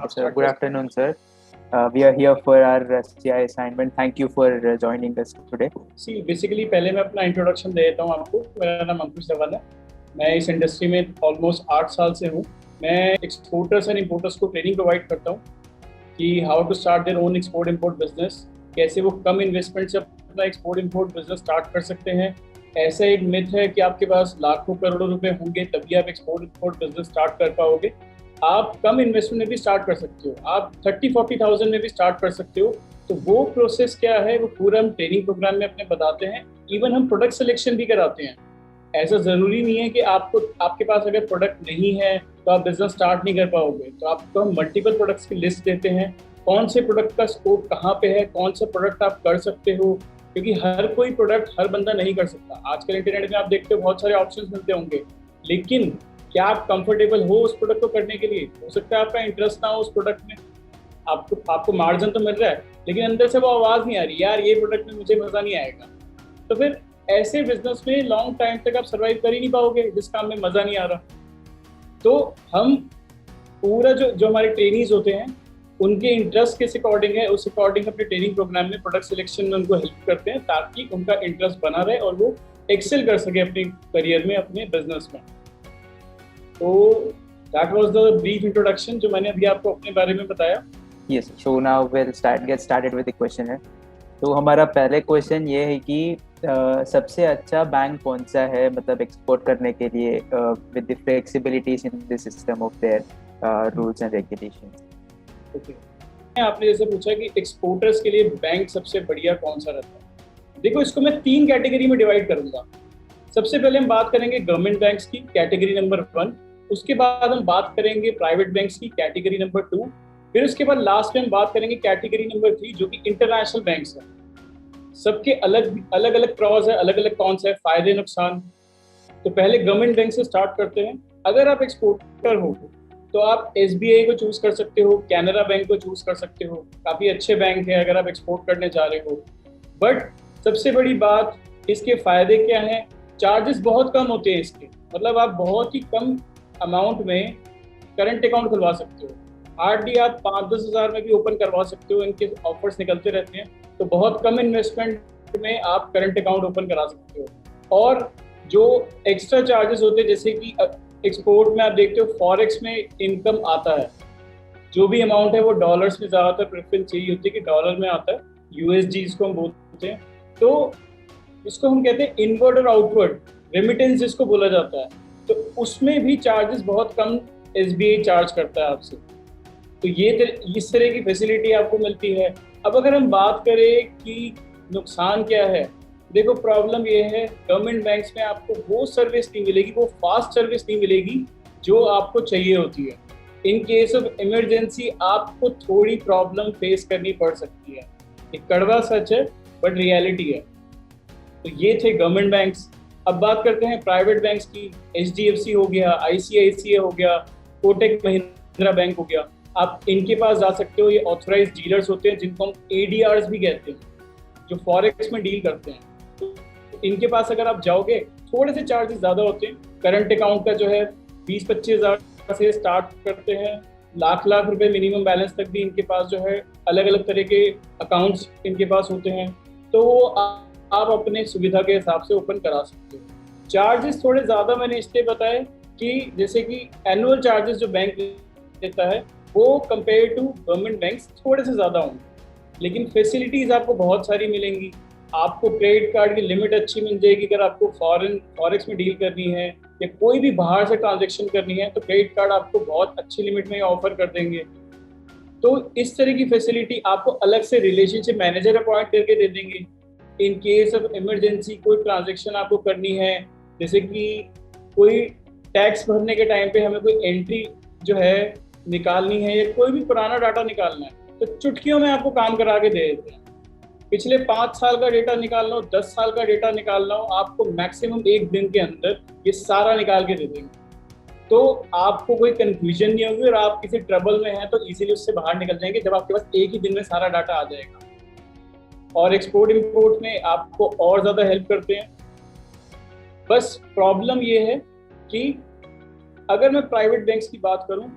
आप Sir, start good कर सकते afternoon, sir. We are here for our CI assignment. Thank you for joining us today. हैं। See basically पहले मैं अपना इंट्रोडक्शन दे देता हूँ आपको। मेरा नाम अंकुश धवन है। मैं इस इंडस्ट्री में ऑलमोस्ट 8 साल से हूँ। मैं एक्सपोर्टर्स एंड इम्पोर्टर्स को ट्रेनिंग प्रोवाइड करता हूँ कि how to start their own export import business, कैसे वो कम इन्वेस्टमेंट से अपना एक्सपोर्ट इम्पोर्ट बिजनेस स्टार्ट कर सकते हैं। ऐसा एक मिथ है कि आपके पास लाखों करोड़ों रुपए होंगे तभी आप एक्सपोर्ट इम्पोर्ट बिजनेस स्टार्ट कर पाओगे। आप कम इन्वेस्टमेंट में भी स्टार्ट कर सकते हो, आप 30-40 थाउजेंड में भी स्टार्ट कर सकते हो। तो वो प्रोसेस क्या है वो पूरा हम ट्रेनिंग प्रोग्राम में अपने बताते हैं। इवन हम प्रोडक्ट सिलेक्शन भी कराते हैं। ऐसा जरूरी नहीं है कि आपको आपके पास अगर प्रोडक्ट नहीं है तो आप बिजनेस स्टार्ट नहीं कर पाओगे। तो आपको हम मल्टीपल प्रोडक्ट्स की लिस्ट देते हैं, कौन से प्रोडक्ट का स्कोप कहाँ पे है, कौन सा प्रोडक्ट आप कर सकते हो, क्योंकि हर कोई प्रोडक्ट हर बंदा नहीं कर सकता। आजकल इंटरनेट में आप देखते हो बहुत सारे ऑप्शंस मिलते होंगे, लेकिन क्या आप कंफर्टेबल हो उस प्रोडक्ट को करने के लिए? हो सकता है आपका इंटरेस्ट ना हो उस प्रोडक्ट में। आपको मार्जिन तो मिल रहा है लेकिन अंदर से वो आवाज नहीं आ रही, यार ये प्रोडक्ट में मुझे मजा नहीं आएगा। तो फिर ऐसे बिजनेस में लॉन्ग टाइम तक आप सर्वाइव कर ही नहीं पाओगे जिस काम में मजा नहीं आ रहा। तो हम पूरा जो जो हमारे ट्रेनीज होते हैं उनके इंटरेस्ट किस अकॉर्डिंग है उस अकॉर्डिंग अपने ट्रेनिंग प्रोग्राम में प्रोडक्ट सिलेक्शन में उनको हेल्प करते हैं ताकि उनका इंटरेस्ट बना रहे और वो एक्सेल कर सके अपने करियर में, अपने बिजनेस में। तो that was the brief introduction जो मैंने अभी आपको अपने बारे में बताया। Yes. So now we'll get started with the question है। तो हमारा पहले क्वेश्चन ये है कि सबसे अच्छा बैंक कौन सा है, मतलब एक्सपोर्ट करने के लिए with the flexibilities in the system of their rules and regulations. Okay, आपने जैसे पूछा कि एक्सपोर्टर्स के लिए बैंक सबसे बढ़िया कौन सा रहता है। देखो, इसको मैं 3 कैटेगरी में डिवाइड करूंगा। सबसे पहले हम बात करेंगे गवर्नमेंट बैंक्स की, कैटेगरी नंबर 1। उसके बाद हम बात करेंगे प्राइवेट बैंक्स की, कैटेगरी नंबर 2। फिर उसके बाद लास्ट में हम बात करेंगे कैटेगरी नंबर 3 जो कि इंटरनेशनल बैंक्स है। सबके अलग अलग अलग प्रॉज है, अलग अलग कौन सा है, फायदे नुकसान। तो पहले गवर्नमेंट बैंक से स्टार्ट करते हैं। अगर आप एक्सपोर्टर हो तो आप SBI को चूज कर सकते हो, कैनरा बैंक को चूज कर सकते हो। काफी अच्छे बैंक है अगर आप एक्सपोर्ट करने जा रहे हो। बट सबसे बड़ी बात, इसके फायदे क्या हैं? चार्जेस बहुत कम होते हैं इसके, मतलब आप बहुत ही कम अमाउंट में करंट अकाउंट खुलवा सकते हो। हार्डली आप 5-10 हज़ार में भी ओपन करवा सकते हो, इनके ऑफर्स निकलते रहते हैं। तो बहुत कम इन्वेस्टमेंट में आप करंट अकाउंट ओपन करा सकते हो। और जो एक्स्ट्रा चार्जेस होते हैं, जैसे कि एक्सपोर्ट में आप देखते हो फॉरेक्स में इनकम आता है, जो भी अमाउंट है वो डॉलर्स में ज़्यादातर प्रेफरेंस चाहिए होती है कि डॉलर में आता है, USD इसको हम बोलते हैं। तो इसको हम कहते हैं इनवर्ड और आउटवर्ड रेमिटेंस जिसको बोला जाता है। तो उसमें भी चार्जेस बहुत कम SBI चार्ज करता है आपसे। तो ये इस तरह की फैसिलिटी आपको मिलती है। अब अगर हम बात करें कि नुकसान क्या है, देखो प्रॉब्लम ये है, गवर्नमेंट बैंक्स में आपको वो सर्विस नहीं मिलेगी, वो फास्ट सर्विस नहीं मिलेगी जो आपको चाहिए होती है। इन केस ऑफ इमरजेंसी आपको थोड़ी प्रॉब्लम फेस करनी पड़ सकती है। एक कड़वा सच है बट रियलिटी है। तो ये थे गवर्नमेंट बैंक्स। अब बात करते हैं प्राइवेट बैंक्स की। HDFC हो गया, ICICI हो गया, कोटक महिंद्रा बैंक हो गया। आप इनके पास जा सकते हो। ये ऑथराइज डीलर्स होते हैं जिनको हम ADRs भी कहते हैं, जो फॉरेक्स में डील करते हैं। तो इनके पास अगर आप जाओगे, थोड़े से चार्जेस ज़्यादा होते हैं। करंट अकाउंट का जो है 20-25 हज़ार से स्टार्ट करते हैं, लाख लाख रुपए मिनिमम बैलेंस तक भी इनके पास जो है अलग अलग तरह के अकाउंट्स इनके पास होते हैं। तो आप अपने सुविधा के हिसाब से ओपन करा सकते हो। चार्जेस थोड़े ज़्यादा मैंने इसलिए बताए कि जैसे कि एनुअल चार्जेस जो बैंक देता है वो कंपेयर टू गवर्नमेंट बैंक्स थोड़े से ज़्यादा होंगे, लेकिन फैसिलिटीज़ आपको बहुत सारी मिलेंगी। आपको क्रेडिट कार्ड की लिमिट अच्छी मिल जाएगी। अगर आपको फॉरेक्स में डील करनी है या कोई भी बाहर से ट्रांजेक्शन करनी है तो क्रेडिट कार्ड आपको बहुत अच्छी लिमिट में ऑफर कर देंगे। तो इस तरह की फैसिलिटी आपको अलग से रिलेशनशिप मैनेजर अपॉइंट करके दे देंगे। इन केस ऑफ इमरजेंसी कोई ट्रांजेक्शन आपको करनी है, जैसे कि कोई टैक्स भरने के टाइम पे हमें कोई एंट्री जो है निकालनी है या कोई भी पुराना डाटा निकालना है, तो चुटकियों में आपको काम करा के दे देते हैं। पिछले 5 साल का डेटा निकालना हो, 10 साल का डेटा निकालना हो, आपको मैक्सिमम 1 दिन के अंदर ये सारा निकाल के दे देंगे। तो आपको कोई कंफ्यूजन नहीं होगी और आप किसी ट्रबल में हैं तो इजीली उससे बाहर निकल जाएंगे जब आपके पास एक ही दिन में सारा डाटा आ जाएगा। और एक्सपोर्ट इंपोर्ट में आपको और ज़्यादा हेल्प करते हैं। बस प्रॉब्लम ये है कि अगर मैं प्राइवेट बैंक्स की बात करूं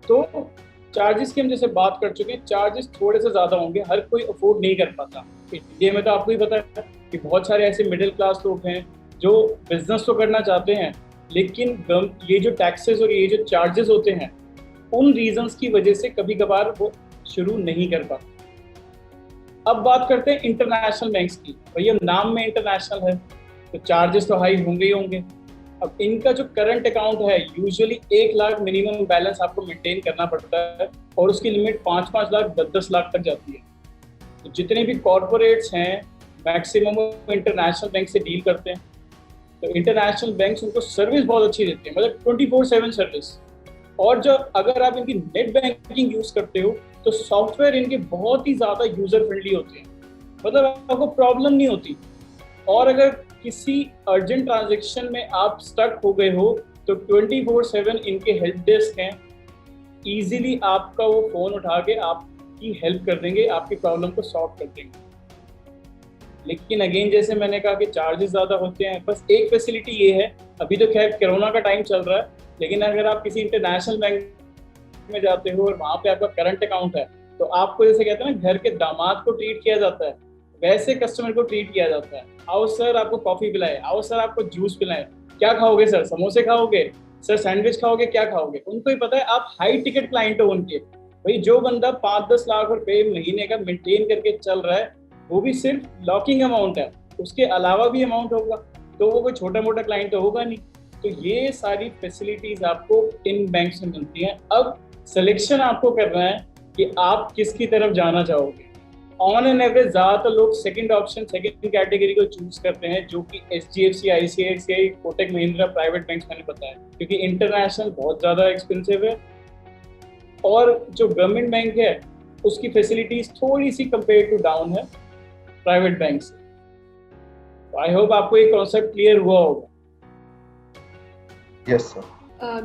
तो चार्जेस की हम जैसे बात कर चुके हैं, चार्जेस थोड़े से ज़्यादा होंगे, हर कोई अफोर्ड नहीं कर पाता। इंडिया में तो आपको ही पता है कि बहुत सारे ऐसे मिडिल क्लास लोग हैं जो बिजनेस तो करना चाहते हैं, लेकिन ये जो टैक्सेस और ये जो चार्जेस होते हैं, उन रीजंस की वजह से कभी कभार वो शुरू नहीं कर पाते। अब बात करते हैं इंटरनेशनल बैंक्स की। भैया नाम में इंटरनेशनल है तो चार्जेस तो हाई होंगे ही होंगे। अब इनका जो करंट अकाउंट है, यूजुअली 1 लाख मिनिमम बैलेंस आपको मेंटेन करना पड़ता है और उसकी लिमिट 5-5 लाख 10-10 लाख तक जाती है। तो जितने भी कॉर्पोरेट्स हैं मैक्सिमम इंटरनेशनल बैंक से डील करते हैं। तो इंटरनेशनल बैंक्स उनको सर्विस बहुत अच्छी देते हैं, मतलब 24/7 सर्विस। और जो अगर आप इनकी नेट बैंकिंग यूज करते हो तो सॉफ्टवेयर इनके बहुत ही ज़्यादा यूजर फ्रेंडली होते हैं, मतलब आपको प्रॉब्लम नहीं होती। और अगर किसी अर्जेंट ट्रांजेक्शन में आप स्टक हो गए हो तो 24/7 इनके हेल्प डेस्क हैं, इजीली आपका वो फ़ोन उठा के आपकी हेल्प कर देंगे, आपकी प्रॉब्लम को सॉल्व कर देंगे। लेकिन अगेन जैसे मैंने कहा कि चार्जेस ज़्यादा होते हैं। बस एक फैसिलिटी ये है, अभी तो खैर कोरोना का टाइम चल रहा है, लेकिन अगर आप किसी इंटरनेशनल बैंक में जाते हो और वहाँ पे आपका करंट अकाउंट है तो आपको जैसे कहते हैं ना घर के दामाद को ट्रीट किया जाता है, वैसे कस्टमर को ट्रीट किया जाता है। आओ सर आपको कॉफ़ी पिलाए, आओ सर आपको जूस पिलाए, क्या खाओगे सर, समोसे खाओगे सर, सैंडविच खाओगे, क्या खाओगे। उनको ही पता है आप हाई टिकट क्लाइंट हो उनके। भाई जो बंदा 5-10 लाख रुपए महीने का मेंटेन करके चल रहा है, वो भी सिर्फ लॉकिंग अमाउंट है, उसके अलावा भी अमाउंट होगा, तो वो कोई छोटा मोटा क्लाइंट तो होगा नहीं। तो ये सारी फैसिलिटीज आपको इन बैंक से मिलती हैं। अब सिलेक्शन आपको करना है कि आप किसकी तरफ जाना चाहोगे। ऑन एन एवरेज ज़्यादातर लोग सेकंड ऑप्शन, सेकंड कैटेगरी को चूज करते हैं, जो कि HDFC, ICICI, Kotak Mahindra private banks मैंने बताया, क्योंकि इंटरनेशनल बहुत ज़्यादा एक्सपेंसिव है और जो गवर्नमेंट बैंक है उसकी फैसिलिटीज थोड़ी सी कंपेयर टू डाउन है प्राइवेट बैंक से। आई होप आपको ये कॉन्सेप्ट क्लियर हुआ होगा। Yes, sir.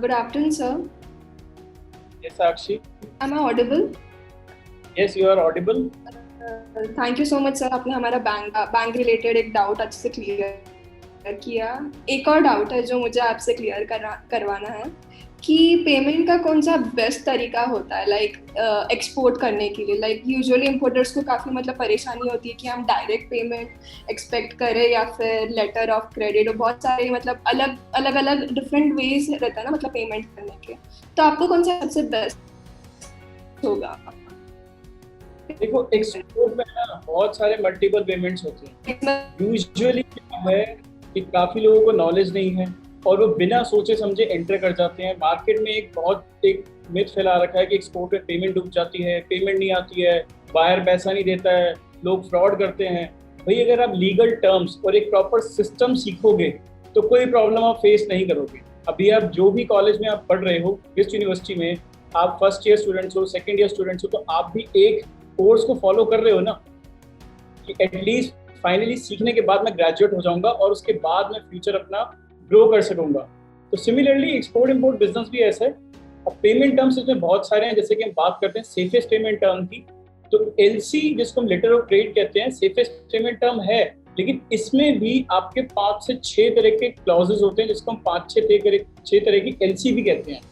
Good afternoon, sir. Yes, Sakshi. Am I audible? Yes, you are audible. Thank you so much, sir. आपने हमारा बैंक रिलेटेड एक डाउट अच्छे से क्लियर किया। एक और डाउट है जो मुझे आपसे क्लियर करवाना है कि पेमेंट का कौन सा बेस्ट तरीका होता है लाइक एक्सपोर्ट करने के लिए। लाइक यूजुअली इम्पोर्टर्स को काफ़ी मतलब परेशानी होती है कि हम डायरेक्ट पेमेंट एक्सपेक्ट करें या फिर लेटर ऑफ क्रेडिट, और बहुत सारे मतलब अलग अलग डिफरेंट वेज रहता है ना मतलब पेमेंट करने के। तो आपको कौन सा सबसे बेस्ट होगा? देखो एक्सपोर्ट में ना बहुत सारे मल्टीपल पेमेंट्स होते हैं। यूजुअली क्या है कि काफ़ी लोगों को नॉलेज नहीं है और वो बिना सोचे समझे एंटर कर जाते हैं। मार्केट में एक मिथ फैला रखा है कि एक्सपोर्ट में पेमेंट डूब जाती है, पेमेंट नहीं आती है, बायर पैसा नहीं देता है, लोग फ्रॉड करते हैं। भाई अगर आप लीगल टर्म्स और एक प्रॉपर सिस्टम सीखोगे तो कोई प्रॉब्लम आप फेस नहीं करोगे। अभी आप जो भी कॉलेज में आप पढ़ रहे हो, किस यूनिवर्सिटी में आप फर्स्ट ईयर स्टूडेंट्स हो, सेकेंड ईयर स्टूडेंट्स हो, तो आप भी एक कोर्स को फॉलो कर रहे हो ना कि एटलीस्ट फाइनली सीखने के बाद मैं ग्रेजुएट हो जाऊंगा और उसके बाद मैं फ्यूचर अपना ग्रो कर सकूंगा। तो सिमिलरली एक्सपोर्ट इंपोर्ट बिजनेस भी ऐसा है। अब पेमेंट टर्म्स इसमें बहुत सारे हैं, जैसे कि हम बात करते हैं सेफेस्ट पेमेंट टर्म की, तो LC जिसको हम लेटर ऑफ क्रेडिट कहते हैं, सेफेस्ट पेमेंट टर्म है, लेकिन इसमें भी आपके 5 से 6 तरह के क्लॉजेस होते हैं, जिसको हम 5-6 तरह की LC भी कहते हैं।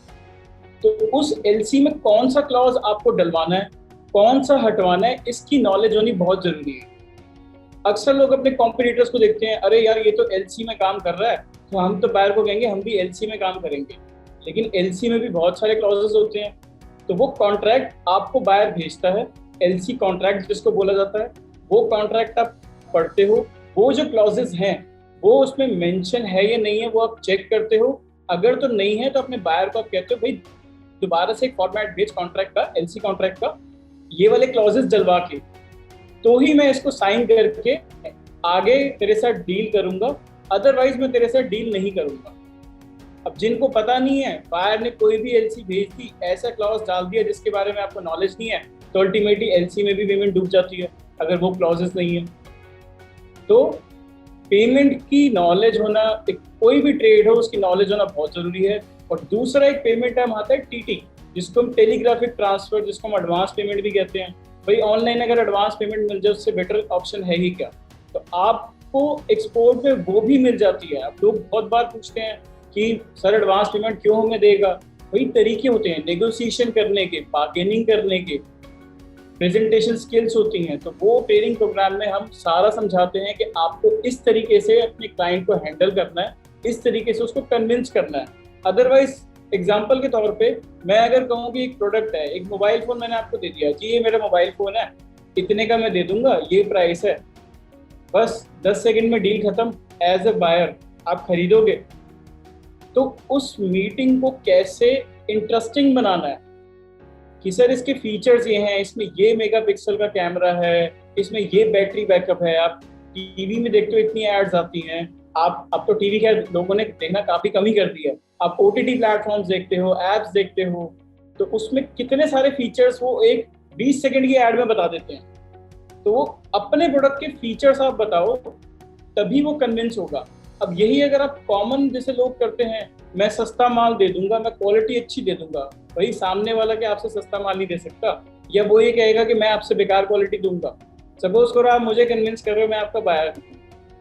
तो उस LC में कौन सा क्लॉज आपको डलवाना है, कौन सा हटवाना है, इसकी नॉलेज होनी बहुत जरूरी है। अक्सर लोग अपने कॉम्पिटिटर्स को देखते हैं, अरे यार ये तो LC में काम कर रहा है तो हम तो बायर को कहेंगे हम भी LC में काम करेंगे, लेकिन LC में भी बहुत सारे क्लॉजेस होते हैं। तो वो कॉन्ट्रैक्ट आपको बायर भेजता है, LC कॉन्ट्रैक्ट जिसको बोला जाता है, वो कॉन्ट्रैक्ट आप पढ़ते हो, वो जो क्लॉजेस हैं वो उसमें मेंशन है या नहीं है वो आप चेक करते हो। अगर तो नहीं है तो अपने बायर को आप कहते हो भाई दोबारा से एक फॉर्मेट भेज कॉन्ट्रैक्ट का, LC कॉन्ट्रैक्ट का, ये वाले क्लॉजेस डलवा के, तो ही मैं इसको साइन करके आगे तेरे साथ डील करूंगा, अदरवाइज मैं तेरे साथ डील नहीं करूंगा। अब जिनको पता नहीं है, बायर ने कोई भी LC भेज दी, ऐसा क्लॉज डाल दिया जिसके बारे में आपको नॉलेज नहीं है, तो अल्टीमेटली LC में भी पेमेंट डूब जाती है अगर वो क्लॉजेस नहीं है। तो पेमेंट की नॉलेज होना, कोई भी ट्रेड हो उसकी नॉलेज होना बहुत जरूरी है। और दूसरा एक पेमेंट टर्म आता है TT, जिसको हम टेलीग्राफिक ट्रांसफर, जिसको हम एडवांस पेमेंट भी कहते हैं। भाई ऑनलाइन अगर एडवांस पेमेंट मिल जाए उससे बेटर ऑप्शन है ही क्या। तो आपको एक्सपोर्ट में वो भी मिल जाती है। अब लोग बहुत बार पूछते हैं कि सर एडवांस पेमेंट क्यों हमें देगा, वही तरीके होते हैं नेगोशिएशन करने के, बार्गेनिंग करने के, प्रेजेंटेशन स्किल्स होती हैं। तो वो ट्रेनिंग प्रोग्राम में हम सारा समझाते हैं कि आपको इस तरीके से अपने क्लाइंट को हैंडल करना है, इस तरीके से उसको कन्विंस करना है। अदरवाइज एग्जाम्पल के तौर पे मैं अगर कहूँ कि एक प्रोडक्ट है, एक मोबाइल फोन मैंने आपको दे दिया जी, ये मेरा मोबाइल फोन है, इतने का मैं दे दूंगा, ये प्राइस है, बस 10 सेकंड में डील खत्म, एज ए बायर आप खरीदोगे। तो उस मीटिंग को कैसे इंटरेस्टिंग बनाना है कि सर इसके फीचर्स ये हैं, इसमें ये मेगापिक्सल का कैमरा है, इसमें ये बैटरी बैकअप है। आप टीवी में देखते हो इतनी एड्स आती हैं, आप अब तो टीवी खैर लोगों ने देखना काफी कम ही कर दिया है, आप ओटीटी प्लेटफॉर्म्स देखते हो, एप्स देखते हो, तो उसमें कितने सारे फीचर्स वो एक 20 सेकंड की एड में बता देते हैं। तो वो अपने प्रोडक्ट के फीचर्स आप बताओ, तभी वो कन्विंस होगा। अब यही अगर आप कॉमन जैसे लोग करते हैं, मैं सस्ता माल दे दूंगा, मैं क्वालिटी अच्छी दे दूंगा, भाई सामने वाला के आपसे सस्ता माल नहीं दे सकता, या वो ये कहेगा कि मैं आपसे बेकार क्वालिटी दूंगा। सपोज करो आप मुझे कन्विंस कर रहे हो, मैं आपका बायर हूं,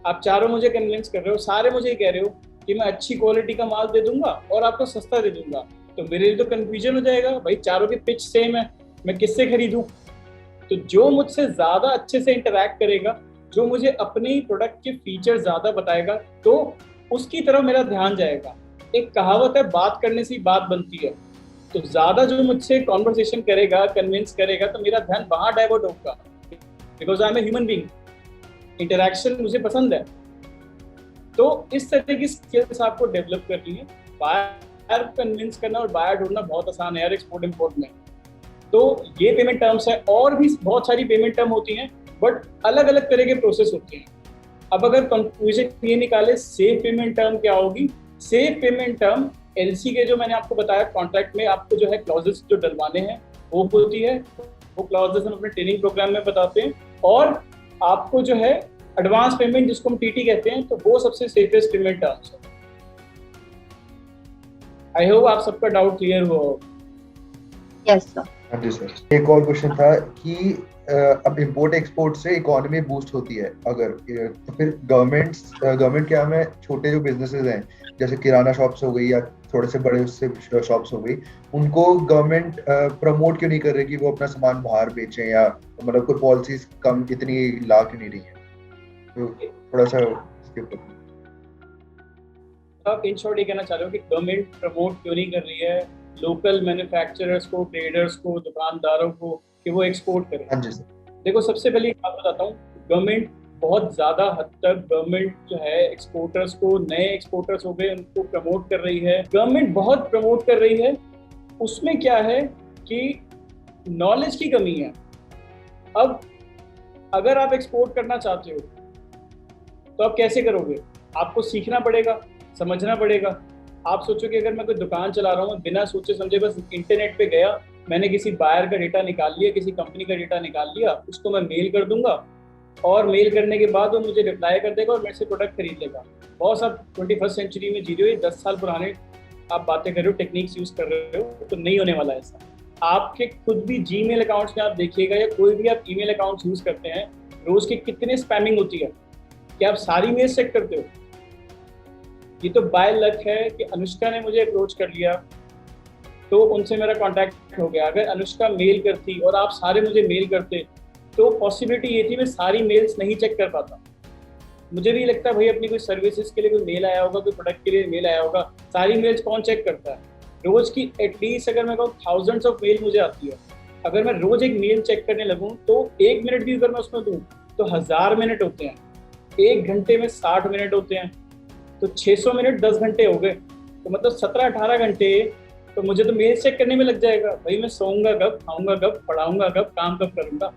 आप चारों मुझे कन्विंस कर रहे हो, सारे मुझे कह रहे हो कि मैं अच्छी क्वालिटी का माल दे दूंगा और आपको सस्ता दे दूंगा, तो मेरे लिए तो कंफ्यूजन हो जाएगा, भाई चारों की पिच सेम है, मैं किससे खरीदूं। तो जो मुझसे ज्यादा अच्छे से इंटरैक्ट करेगा, जो मुझे अपने प्रोडक्ट के फीचर ज्यादा बताएगा, तो उसकी तरफ मेरा ध्यान जाएगा। एक कहावत है, बात करने से ही बात बनती है। तो ज्यादा जो मुझसे कॉन्वर्सेशन करेगा, कन्विंस करेगा, तो मेरा ध्यान वहां डाइवर्ट होगा, because I am a human being, interaction मुझे पसंद है। तो इस तरह की स्किल्स आपको डेवलप करनी है। बायर कन्विंस करना और बायर ढूंढना बहुत आसान है यार एक्सपोर्ट इंपोर्ट में। तो ये पेमेंट टर्म्स है, और भी बहुत सारी पेमेंट टर्म होती हैं, बट अलग अलग तरह के प्रोसेस होते हैं। अब अगर कंक्लूजन ये निकाले सेफ पेमेंट टर्म क्या होगी, सेफ पेमेंट टर्म एलसी के जो मैंने आपको बताया कॉन्ट्रैक्ट में आपको जो है क्लॉजेस जो डलवाने हैं वो होती है, वो क्लॉजेस हम अपने ट्रेनिंग प्रोग्राम में बताते हैं। और आपको जो है एडवांस पेमेंट जिसको हम टीटी कहते हैं, तो वो सबसे सेफेस्ट पेमेंट टर्म्स है। आई होप आप सबका डाउट क्लियर हुआ हो। Yes sir. हाँ जी सर। एक और क्वेश्चन था कि अब इंपोर्ट एक्सपोर्ट से इकोनॉमी बूस्ट होती है अगर, तो फिर गवर्नमेंट क्या हमें छोटे जो बिजनेसेस हैं जैसे किराना शॉप्स हो गई या थोड़े से बड़े उससे शॉप्स हो गई, उनको गवर्नमेंट प्रमोट क्यों नहीं कर रही कि वो अपना सामान बाहर बेचें, या मतलब कोई पॉलिसीज कम इतनी ला क्यों नहीं रही है? तो थोड़ा सा इसके ऊपर आप इन शॉर्ट ये कहना चाह रहे हो कि गवर्नमेंट प्रमोट क्यों नहीं कर रही है लोकल मैन्युफैक्चरर्स को, ट्रेडर्स को, दुकानदारों को कि वो एक्सपोर्ट करें? हाँ जी सर। देखो सबसे पहले एक बात बताता हूँ, गवर्नमेंट बहुत ज़्यादा हद तक गवर्नमेंट जो है एक्सपोर्टर्स को, नए एक्सपोर्टर्स हो गए उनको प्रमोट कर रही है, गवर्नमेंट बहुत प्रमोट कर रही है। उसमें क्या है कि नॉलेज की कमी है। अब अगर आप एक्सपोर्ट करना चाहते हो तो आप कैसे करोगे? आपको सीखना पड़ेगा, समझना पड़ेगा। आप सोचो कि अगर मैं कोई दुकान चला रहा हूँ, बिना सोचे समझे बस इंटरनेट पे गया, मैंने किसी बायर का डेटा निकाल लिया, किसी कंपनी का डेटा निकाल लिया, उसको मैं मेल कर दूंगा और मेल करने के बाद वो मुझे रिप्लाई कर देगा और मेरे से प्रोडक्ट खरीद लेगा। बहुत सब 21st सेंचुरी में जी रहे हो, 10 साल पुराने आप बातें कर रहे हो, टेक्निक्स यूज कर रहे हो, तो नहीं होने वाला ऐसा। आपके खुद भी जीमेल अकाउंट्स में आप देखिएगा या कोई भी आप ईमेल अकाउंट्स यूज करते हैं, रोज की कितने स्पैमिंग होती है, क्या आप सारी मेल चेक करते हो? ये तो बाय लक है कि अनुष्का ने मुझे अप्रोच कर लिया तो उनसे मेरा कांटेक्ट हो गया। अगर अनुष्का मेल करती और आप सारे मुझे मेल करते तो पॉसिबिलिटी ये थी मैं सारी मेल्स नहीं चेक कर पाता। मुझे भी लगता है भाई अपनी कोई सर्विसेज के लिए कोई मेल आया होगा, कोई प्रोडक्ट के लिए मेल आया होगा, सारी मेल्स कौन चेक करता है? रोज की एटलीस्ट अगर मैं कहूँ थाउजेंड्स ऑफ मेल मुझे आती है। अगर मैं रोज एक मेल चेक करने लगूँ तो 1 मिनट भी अगर मैं उसमें दूँ तो 1000 मिनट होते हैं, 1 घंटे में 60 मिनट होते हैं, तो 600 मिनट 10 घंटे हो गए, तो मतलब 17-18 घंटे तो मुझे तो मेल चेक करने में लग जाएगा। भाई मैं सोऊंगा कब, खाऊंगा कब, पढ़ाऊंगा कब, काम कब करूंगा?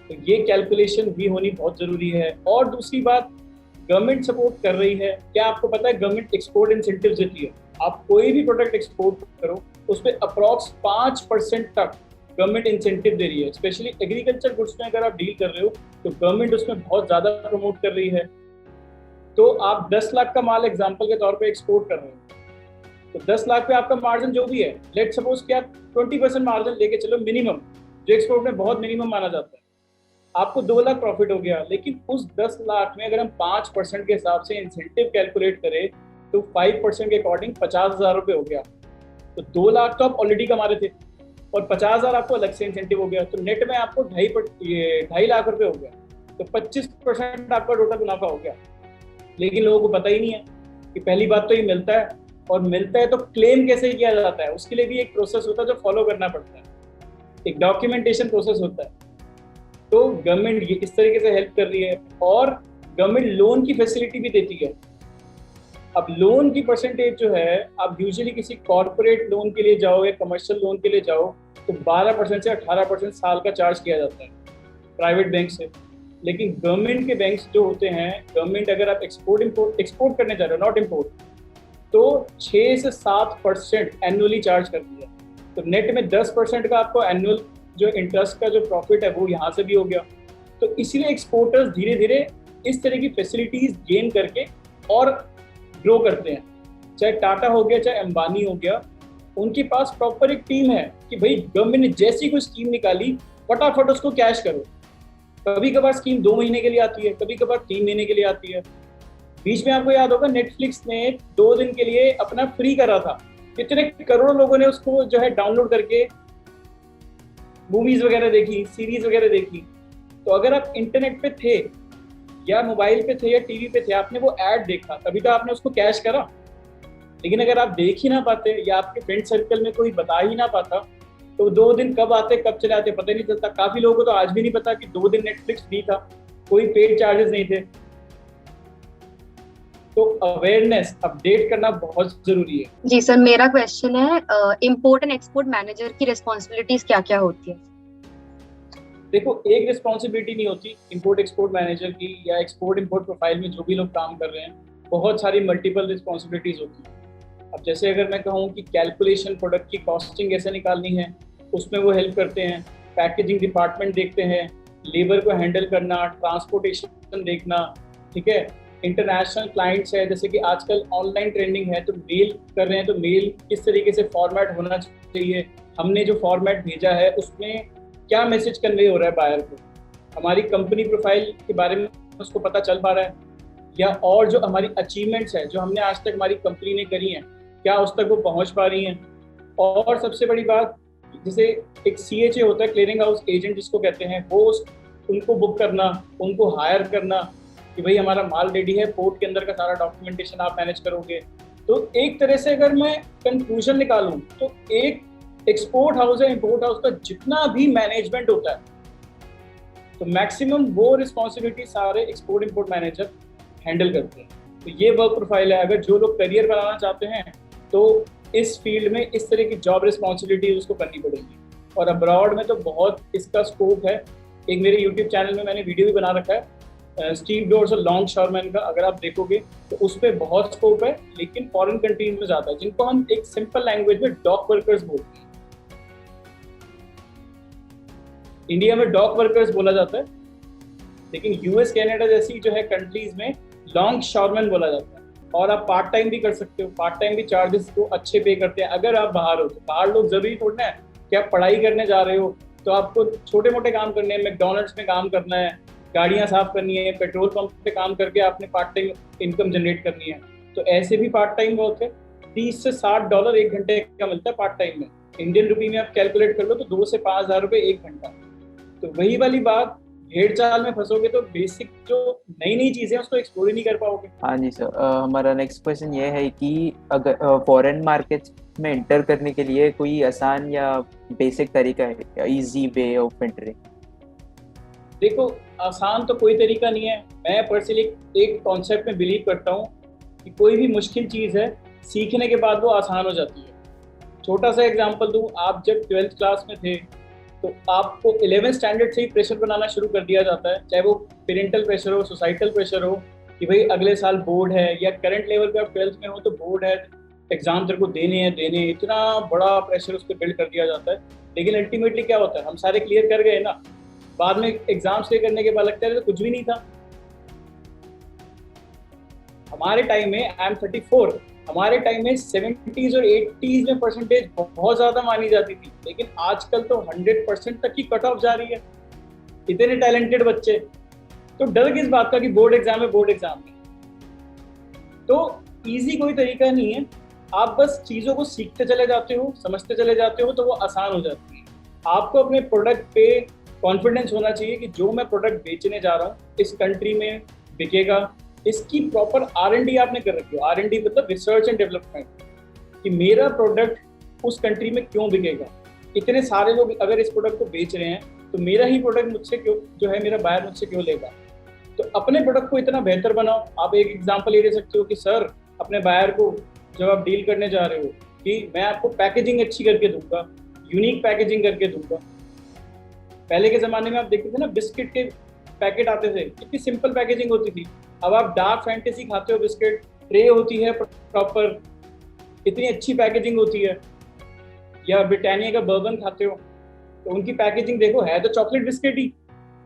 तो ये कैलकुलेशन भी होनी बहुत जरूरी है। और दूसरी बात, गवर्नमेंट सपोर्ट कर रही है। क्या आपको पता है गवर्नमेंट एक्सपोर्ट इंसेंटिव देती है? आप कोई भी प्रोडक्ट एक्सपोर्ट करो उस पर अप्रॉक्स 5% तक गवर्नमेंट इंसेंटिव दे रही है। स्पेशली एग्रीकल्चर गुड्स में अगर आप डील कर रहे हो तो गवर्नमेंट उसमें बहुत ज्यादा प्रमोट कर रही है। तो आप 10 लाख का माल एग्जाम्पल के तौर पे एक्सपोर्ट कर रहे हो, तो 10 लाख पे आपका मार्जिन जो भी है, लेट सपोज कि आप 20% मार्जिन लेके चलो मिनिमम, जो एक्सपोर्ट में बहुत मिनिमम माना जाता है, आपको 2 लाख प्रॉफिट हो गया। लेकिन उस 10 लाख में अगर हम 5% के हिसाब से इंसेंटिव कैलकुलेट करें तो 5% के अकॉर्डिंग 50,000 रुपये हो गया। तो 2 लाख तो आप ऑलरेडी कमा रहे थे और 50,000 आपको अलग से इंसेंटिव हो गया, तो नेट में आपको 2.5 लाख रुपए हो गया, तो 25% आपका टोटल मुनाफा हो गया। लेकिन लोगों को पता ही नहीं है कि पहली बात तो ये मिलता है, और मिलता है तो क्लेम कैसे किया जाता है, उसके लिए भी एक प्रोसेस होता है जो फॉलो करना पड़ता है, एक डॉक्यूमेंटेशन प्रोसेस होता है। तो गवर्नमेंट ये इस तरीके से हेल्प कर रही है, और गवर्नमेंट लोन की फैसिलिटी भी देती है। अब लोन की परसेंटेज जो है, आप यूजुअली किसी कॉर्पोरेट लोन के लिए जाओ या कमर्शियल लोन के लिए जाओ तो 12% से 18% साल का चार्ज किया जाता है प्राइवेट बैंक से। लेकिन गवर्नमेंट के बैंक्स जो होते हैं, गवर्नमेंट अगर आप एक्सपोर्ट करने जा रहे हो, नॉट इम्पोर्ट, तो 6 से 7% एनुअली चार्ज करती है। तो नेट में 10% का आपको एनुअल जो इंटरेस्ट का जो प्रॉफिट है वो यहाँ से भी हो गया। तो इसीलिए एक्सपोर्टर्स धीरे धीरे इस तरह की फैसिलिटीज गेन करके और ग्रो करते हैं। चाहे टाटा हो गया, चाहे अंबानी हो गया, उनके पास प्रॉपर एक टीम है कि भाई गवर्नमेंट ने जैसी कोई स्कीम निकाली फटाफट उसको कैश करो। कभी कभार स्कीम 2 महीने के लिए आती है, कभी कभार 3 महीने के लिए आती है। बीच में आपको याद होगा नेटफ्लिक्स ने 2 दिन के लिए अपना फ्री करा था, कितने करोड़ों लोगों ने उसको जो है डाउनलोड करके मूवीज वगैरह देखी, सीरीज वगैरह देखी। तो अगर आप इंटरनेट पे थे या मोबाइल पे थे या टीवी पे थे, आपने वो ऐड देखा, तभी तो आपने उसको कैश करा। लेकिन अगर आप देख ही ना पाते या आपके फ्रेंड सर्कल में कोई बता ही ना पाता, तो 2 दिन कब आते कब चले आते पता नहीं चलता। काफी लोगों को तो आज भी नहीं पता कि 2 दिन नेटफ्लिक्स फ्री था, कोई पेड चार्जेस नहीं थे। तो अवेयरनेस अपडेट करना बहुत जरूरी है। जी सर, मेरा क्वेश्चन है इंपोर्ट एंड एक्सपोर्ट मैनेजर की रिस्पॉन्सिबिलिटीज क्या क्या होती है? देखो, एक रिस्पॉन्सिबिलिटी नहीं होती इंपोर्ट एक्सपोर्ट मैनेजर की या एक्सपोर्ट इंपोर्ट प्रोफाइल में जो भी लोग काम कर रहे हैं, बहुत सारी मल्टीपल रिस्पॉन्सिबिलिटीज होती हैं। अब जैसे अगर मैं कहूँ कि कैलकुलेशन, प्रोडक्ट की कॉस्टिंग कैसे निकालनी है, उसमें वो हेल्प करते हैं। पैकेजिंग डिपार्टमेंट देखते हैं, लेबर को हैंडल करना, ट्रांसपोर्टेशन देखना, ठीक है। इंटरनेशनल क्लाइंट्स है, जैसे कि आजकल ऑनलाइन ट्रेंडिंग है, तो मेल कर रहे हैं, तो मेल किस तरीके से फॉर्मेट होना चाहिए, हमने जो फॉर्मेट भेजा है उसमें क्या मैसेज कन्वे हो रहा है बायर को, हमारी कंपनी प्रोफाइल के बारे में उसको पता चल पा रहा है, या और जो हमारी अचीवमेंट्स हैं जो हमने आज तक हमारी कंपनी ने करी हैं, क्या उस तक वो पहुंच पा रही हैं। और सबसे बड़ी बात, जैसे एक CHA होता है, क्लियरिंग हाउस एजेंट जिसको कहते हैं, वो उनको बुक करना, उनको हायर करना कि भाई हमारा माल रेडी है, पोर्ट के अंदर का सारा डॉक्यूमेंटेशन आप मैनेज करोगे। तो एक तरह से अगर मैं कंक्लूजन निकालूं तो एक एक्सपोर्ट हाउस या इंपोर्ट हाउस का जितना भी मैनेजमेंट होता है, तो मैक्सिमम वो रिस्पॉन्सिबिलिटी सारे एक्सपोर्ट इंपोर्ट मैनेजर हैंडल करते हैं। तो ये वर्क प्रोफाइल है। अगर जो लोग करियर बनाना चाहते हैं तो इस फील्ड में इस तरह की जॉब रिस्पॉन्सिबिलिटी उसको करनी पड़ेगी। और अब्रॉड में तो बहुत इसका स्कोप है। एक मेरे यूट्यूब चैनल में मैंने वीडियो भी बना रखा है स्टीव जॉब्स और लॉन्गशॉरमैन का, अगर आप देखोगे तो उस पर बहुत स्कोप है, लेकिन फॉरेन कंट्रीज में ज़्यादा है, जिनको हम एक सिंपल लैंग्वेज में डॉक वर्कर्स बोलते हैं। इंडिया में डॉक वर्कर्स बोला जाता है, लेकिन US कनाडा जैसी जो है कंट्रीज में लॉन्गशॉरमैन बोला जाता है। और आप पार्ट टाइम भी कर सकते हो, पार्ट टाइम भी चार्जेस को अच्छे पे करते हैं अगर आप बाहर हो। तो बाहर लोग जरूरी थोड़ा है कि आप पढ़ाई करने जा रहे हो तो आपको छोटे मोटे काम करने हैं, मैकडॉनल्ड्स में काम करना है, गाड़ियां साफ करनी है, पेट्रोल पंप पे काम करके आपने पार्ट टाइम इनकम जनरेट करनी है। तो ऐसे भी पार्ट टाइम बहुत है। $30 से $60 1 घंटे का मिलता है पार्ट टाइम में। इंडियन रुपी में आप कैलकुलेट कर लो तो 2 से 5 हज़ार रुपये 1 घंटा। तो वही वाली बात, भेड़ चाल में फंसोगे तो बेसिक जो नई नई चीजें उसको एक्सप्लोर ही नहीं कर पाओगे। हाँ जी सर, हमारा नेक्स्ट क्वेश्चन ये है कि अगर फॉरेन मार्केट में इंटर करने के लिए कोई आसान या बेसिक तरीका है क्या, इजी वे ऑफ एंटरिंग? देखो, आसान तो कोई तरीका नहीं है। मैं पर्सनली एक कॉन्सेप्ट में बिलीव करता हूँ कि कोई भी मुश्किल चीज़ है सीखने के बाद वो आसान हो जाती है। छोटा सा एग्जांपल दूँ, आप जब 12th क्लास में थे तो आपको 11th स्टैंडर्ड से ही प्रेशर बनाना शुरू कर दिया जाता है, चाहे वो पेरेंटल प्रेशर हो, सोसाइटल प्रेशर हो कि भाई अगले साल बोर्ड है, या करंट लेवल पे आप 12th में हो तो बोर्ड है, एग्जाम तेरे को देने हैं, इतना बड़ा प्रेशर उस पर बिल्ड कर दिया जाता है। लेकिन अल्टीमेटली क्या होता है, हम सारे क्लियर कर गए ना, बाद में एग्जाम्स क्लियर करने के बाद लगता है तो कुछ भी नहीं था। हमारे टाइम में, आई एम 34, हमारे टाइम में 70s और 80s में परसेंटेज बहुत ज्यादा मानी जाती थी, लेकिन आजकल तो 100% तक की कट ऑफ जा रही है। इतने टैलेंटेड बच्चे, तो डर किस बात का कि बोर्ड एग्जाम है, बोर्ड एग्जाम है। तो इजी कोई तरीका नहीं है, आप बस चीज़ों को सीखते चले जाते हो, समझते चले जाते हो, तो वो आसान हो जाती है। आपको अपने प्रोडक्ट पे कॉन्फिडेंस होना चाहिए कि जो मैं प्रोडक्ट बेचने जा रहा हूँ इस कंट्री में बिकेगा। इसकी प्रॉपर R&D आपने कर रखी हो। R&D मतलब रिसर्च एंड डेवलपमेंट, कि मेरा प्रोडक्ट उस कंट्री में क्यों बिकेगा। इतने सारे लोग अगर इस प्रोडक्ट को बेच रहे हैं तो मेरा ही प्रोडक्ट मुझसे क्यों, जो है मेरा बायर मुझसे क्यों लेगा। तो अपने प्रोडक्ट को इतना बेहतर बनाओ। आप एक एग्जांपल ये दे सकते हो कि सर अपने बायर को जब आप डील करने जा रहे हो कि मैं आपको पैकेजिंग अच्छी करके दूंगा, यूनिक पैकेजिंग करके दूंगा। पहले के ज़माने में आप देखते थे ना, बिस्किट के पैकेट आते थे, कितनी सिंपल पैकेजिंग होती थी। अब आप डार्क फैंटेसी खाते हो बिस्किट, ट्रे होती है प्रॉपर, इतनी अच्छी पैकेजिंग होती है। या ब्रिटानिया का बर्बन खाते हो तो उनकी पैकेजिंग देखो, है तो चॉकलेट बिस्किट ही,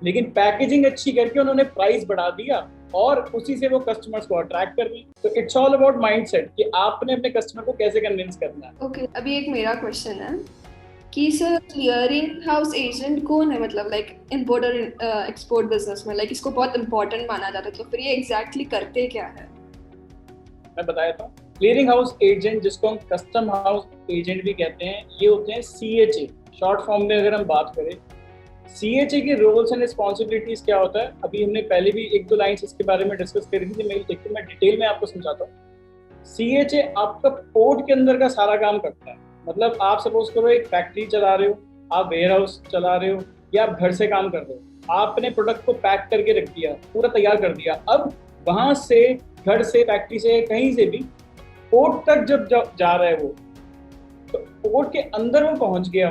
लेकिन पैकेजिंग अच्छी करके उन्होंने प्राइस बढ़ा दिया और उसी से वो कस्टमर्स को अट्रैक्ट कर दिए। तो इट्स ऑल अबाउट माइंडसेट कि आपने अपने कस्टमर को कैसे कन्विंस करना है। ओके, अभी एक मेरा क्वेश्चन है कि सर क्लियरिंग हाउस एजेंट कौन है, मतलब लाइक इंपोर्ट और एक्सपोर्ट बिजनेस में, लाइक इसको बहुत इंपॉर्टेंट माना जाता है, तो फिर ये एग्जैक्टली करते क्या है? मैं बताया था, क्लियरिंग हाउस एजेंट, जिसको हम कस्टम हाउस एजेंट भी कहते हैं, ये होते हैं CHA शॉर्ट फॉर्म में। अगर हम बात करें CHA के रोल्स एंड रिस्पॉन्सिबिलिटीज क्या होता है, अभी हमने पहले भी एक दो लाइन्स इसके बारे में डिस्कस करी थी, मैं डिटेल में आपको समझाता हूँ। CHA आपका पोर्ट के अंदर का सारा काम करता है। मतलब आप सपोज करो एक फैक्ट्री चला रहे हो, आप वेयर हाउस चला रहे हो, या आप घर से काम कर रहे हो, आपने प्रोडक्ट को पैक करके रख दिया, पूरा तैयार कर दिया। अब वहां से, घर से, फैक्ट्री से, कहीं से भी पोर्ट तक जब जा रहा है वो, तो पोर्ट के अंदर वो पहुंच गया,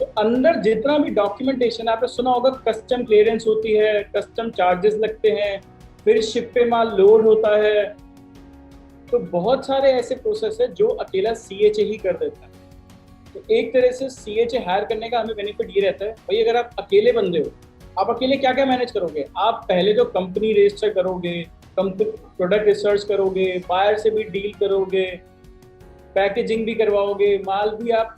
तो अंदर जितना भी डॉक्यूमेंटेशन आपने सुना होगा, कस्टम क्लियरेंस होती है, कस्टम चार्जेस लगते हैं, फिर शिप पे माल लोड होता है। तो बहुत सारे ऐसे प्रोसेस है जो अकेला CHA ही कर देता है। तो एक तरह से CHA हायर करने का हमें बेनिफिट ये रहता है, भाई अगर आप अकेले बंदे हो, आप अकेले क्या क्या मैनेज करोगे। आप पहले तो कंपनी रजिस्टर करोगे, प्रोडक्ट रिसर्च करोगे, बायर से भी डील करोगे, पैकेजिंग भी करवाओगे, माल भी आप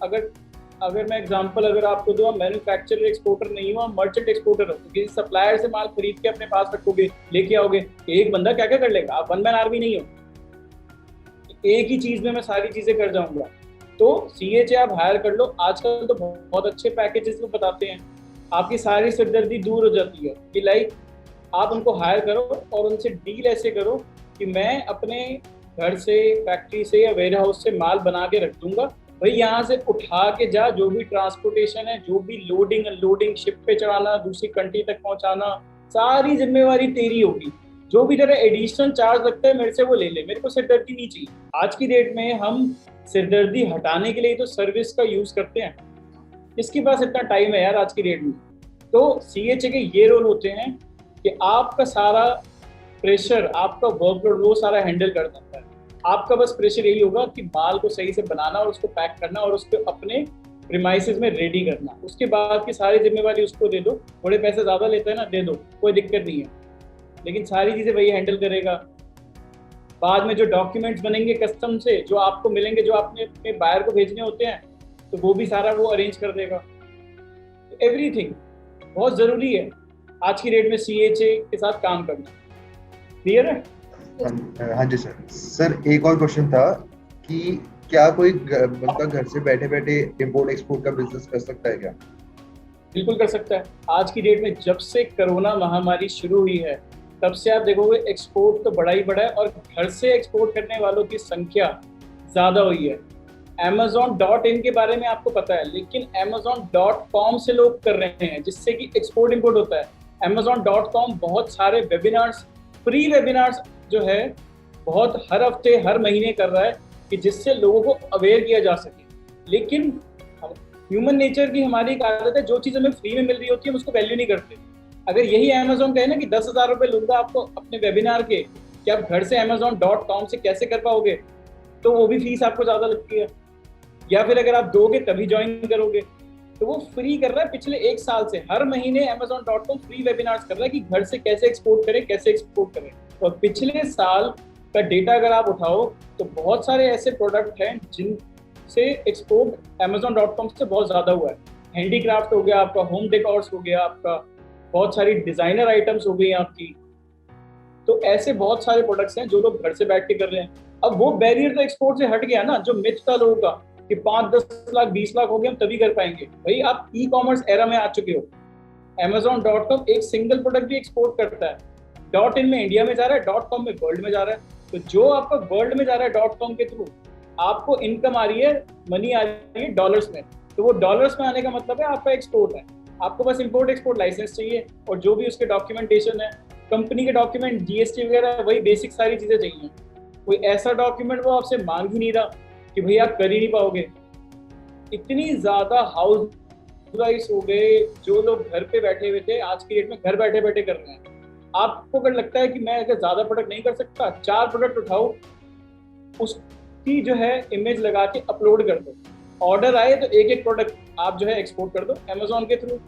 अगर मैं एग्जांपल अगर आपको दूं, मैन्युफैक्चरर एक्सपोर्टर नहीं हो, मर्चेंट एक्सपोर्टर हो, तो किसी सप्लायर से माल खरीद के अपने पास रखोगे, लेके आओगे। एक बंदा क्या क्या कर लेगा, आप वन मैन आर्मी नहीं हो, एक ही चीज में मैं सारी चीजें कर जाऊंगा। तो CHA आप हायर कर लो। आजकल तो बहुत अच्छे पैकेजेस वो बताते हैं, आपकी सारी सिरदर्दी दूर हो जाती है कि लाइक आप उनको हायर करो और उनसे डील ऐसे करो कि मैं अपने घर से, फैक्ट्री से या वेयर हाउस से माल बना के रख दूंगा, भाई यहाँ से उठा के जा, जो भी ट्रांसपोर्टेशन है, जो भी लोडिंग अनलोडिंग, शिप पे चढ़ाना, दूसरी कंट्री तक पहुंचाना, सारी जिम्मेवारी तेरी होगी। जो भी तेरा एडिशनल चार्ज लगता है मेरे से वो ले ले, मेरे को सिरदर्दी नहीं चाहिए। आज की डेट में हम सिरदर्दी हटाने के लिए तो सर्विस का यूज करते हैं, किसके पास इतना टाइम है यार आज की डेट में। तो CHA के ये रोल होते हैं कि आपका सारा प्रेशर, आपका वर्कलोड वो सारा हैंडल कर सकता है। आपका बस प्रेशर यही होगा कि माल को सही से बनाना और उसको पैक करना और उसको अपने प्रीमाइसेस में रेडी करना। उसके बाद की सारी जिम्मेवारी उसको दे दो। थोड़े पैसे ज़्यादा लेते हैं ना, दे दो, कोई दिक्कत नहीं है, लेकिन सारी चीज़ें वही हैंडल करेगा। बाद में जो डॉक्यूमेंट्स बनेंगे कस्टम से, जो आपको मिलेंगे, जो आपने अपने बायर को भेजने होते हैं, तो वो भी सारा वो अरेंज कर देगा। एवरीथिंग बहुत ज़रूरी है आज की डेट में CHA के साथ काम करना। क्लियर है? हाँ जी सर। सर एक और क्वेश्चन था कि क्या कोई बंदा घर से बैठे बैठे इंपोर्ट एक्सपोर्ट का बिजनेस कर सकता है क्या? बिल्कुल कर सकता है। आज की डेट में जब से कोरोना महामारी शुरू हुई है, तब से आप देखोगे एक्सपोर्ट तो बड़ा ही बड़ा है और घर से एक्सपोर्ट करने वालों की संख्या ज़्यादा हुई है। Amazon.in के बारे में आपको पता है, लेकिन Amazon.com से लोग कर रहे हैं, जिससे कि एक्सपोर्ट इंपोर्ट होता है। Amazon.com बहुत सारे वेबिनार्स, फ्री वेबिनार्स जो है बहुत हर हफ्ते, हर महीने कर रहा है कि जिससे लोगों को अवेयर किया जा सके। लेकिन ह्यूमन नेचर की हमारी एक आदत है, जो चीज़ हमें फ्री में मिल रही होती है हम उसको वैल्यू नहीं करते। अगर यही Amazon कहे ना कि 10,000 रुपये लूंगा आपको अपने वेबिनार के, कि आप घर से Amazon.com से कैसे कर पाओगे, तो वो भी फीस आपको ज़्यादा लगती है। या फिर अगर आप दोगे तभी ज्वाइन करोगे, तो वो फ्री कर रहा है। पिछले 1 साल से हर महीने Amazon.com फ्री वेबिनार्स कर रहा है कि घर से कैसे एक्सपोर्ट करें, कैसे एक्सपोर्ट करें। और पिछले साल का डेटा अगर आप उठाओ तो बहुत सारे ऐसे प्रोडक्ट हैं जिनसे एक्सपोर्ट Amazon.com से बहुत ज़्यादा हुआ है। हैंडीक्राफ्ट हो गया आपका, होम डेकोर्स हो गया आपका, बहुत सारी डिज़ाइनर आइटम्स हो गई आपकी। तो ऐसे बहुत सारे प्रोडक्ट्स हैं जो लोग घर से बैठ के कर रहे हैं। अब वो बैरियर तो एक्सपोर्ट से हट गया ना, जो मिथ था लोगों का कि 5-10 लाख 20 लाख हो गए हम तभी कर पाएंगे। भाई आप ई कॉमर्स एरा में आ चुके हो। Amazon.com एक सिंगल प्रोडक्ट भी एक्सपोर्ट करता है। .in में इंडिया में जा रहा है, .com में वर्ल्ड में जा रहा है। तो जो आपका वर्ल्ड में जा रहा है .com के थ्रू, आपको इनकम आ रही है, मनी आ रही है डॉलर्स में, तो वो डॉलर्स में आने का मतलब है आपका एक्सपोर्ट है। आपको बस इंपोर्ट एक्सपोर्ट लाइसेंस चाहिए और जो भी उसके डॉक्यूमेंटेशन है, कंपनी के डॉक्यूमेंट, जीएसटी वगैरह, वही बेसिक सारी चीजें चाहिए। कोई ऐसा डॉक्यूमेंट वो आपसे मांग ही नहीं रहा कि भैया आप कर ही नहीं पाओगे। इतनी ज्यादा हाउस हो गए, जो लोग घर पे बैठे हुए थे आज की डेट में घर बैठे बैठे कर रहे हैं। आपको अगर लगता है कि मैं अगर ज्यादा प्रोडक्ट नहीं कर सकता, 4 प्रोडक्ट उठाओ, उसकी जो है इमेज लगा के अपलोड कर दो, ऑर्डर आए तो एक एक प्रोडक्ट आप जो है एक्सपोर्ट कर दो Amazon के थ्रू।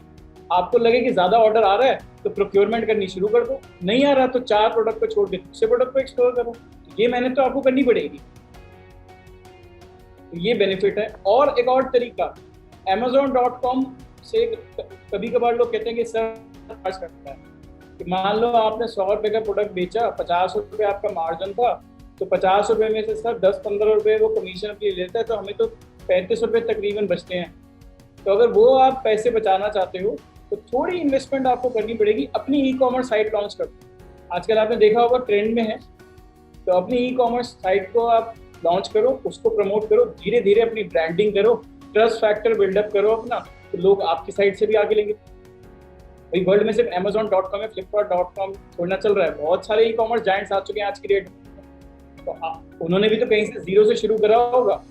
आपको लगे कि ज्यादा ऑर्डर आ रहा है तो प्रोक्योरमेंट करनी शुरू कर दो, नहीं आ रहा तो 4 प्रोडक्ट को छोड़ के दूसरे प्रोडक्ट को एक्सप्लोर करो। ये मेहनत तो आपको करनी पड़ेगी, तो ये बेनिफिट है। और एक और तरीका, Amazon.com से कभी कभार लोग कहते हैं कि सर चार्ज करता है, कि मान लो आपने 100 रुपये का प्रोडक्ट बेचा, 50 रुपये आपका मार्जिन था, तो 50 रुपये में से सर 10-15 रुपये वो कमीशन के लिए लेता है, तो हमें तो 35 रुपये तकरीबन बचते हैं। तो अगर वो आप पैसे बचाना चाहते हो तो थोड़ी इन्वेस्टमेंट आपको करनी पड़ेगी, अपनी ई कॉमर्स साइट लॉन्च कर दो। आजकल आपने देखा होगा ट्रेंड में है, तो अपनी ई कॉमर्स साइट को आप लॉन्च करो, उसको प्रमोट करो, धीरे धीरे अपनी ब्रांडिंग करो, ट्रस्ट फैक्टर बिल्डअप करो अपना, तो लोग आपकी साइट से भी आगे लेंगे। भाई वर्ल्ड में सिर्फ Amazon.com है, Flipkart.com थोड़ा चल रहा है, बहुत सारे ई कॉमर्स जायंट्स आ चुके हैं आज की डेट में। तो उन्होंने भी तो कहीं से जीरो से शुरू करा होगा,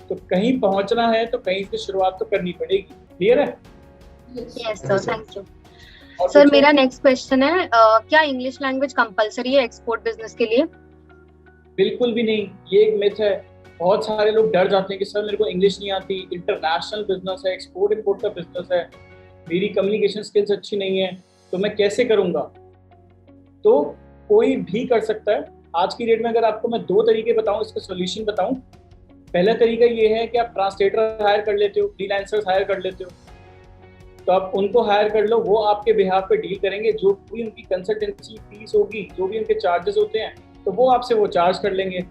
तो कहीं पहुंचना है तो कहीं से शुरुआत तो करनी पड़ेगी। क्लियर है? Yes sir, thank you sir. मेरा नेक्स्ट क्वेश्चन है, क्या इंग्लिश लैंग्वेज कंपलसरी है एक्सपोर्ट बिजनेस के लिए? बिल्कुल भी नहीं, ये एक मिथ है। बहुत सारे लोग डर जाते हैं कि सर मेरे को इंग्लिश नहीं आती, इंटरनेशनल बिजनेस है, एक्सपोर्ट इंपोर्ट का बिजनेस है, मेरी कम्युनिकेशन स्किल्स अच्छी नहीं है, तो मैं कैसे करूंगा? तो कोई भी कर सकता है आज की डेट में। अगर आपको मैं 2 तरीके बताऊं, इसका सोल्यूशन बताऊं, पहला तरीका ये है कि आप ट्रांसलेटर हायर कर लेते हो, फ्रीलांसर्स हायर कर लेते हो, तो आप उनको हायर कर लो, वो आपके बिहाफ पे डील करेंगे, जो भी उनकी कंसल्टेंसी फीस होगी, जो भी उनके चार्जेस होते हैं, तो वो आपसे वो चार्ज कर लेंगे।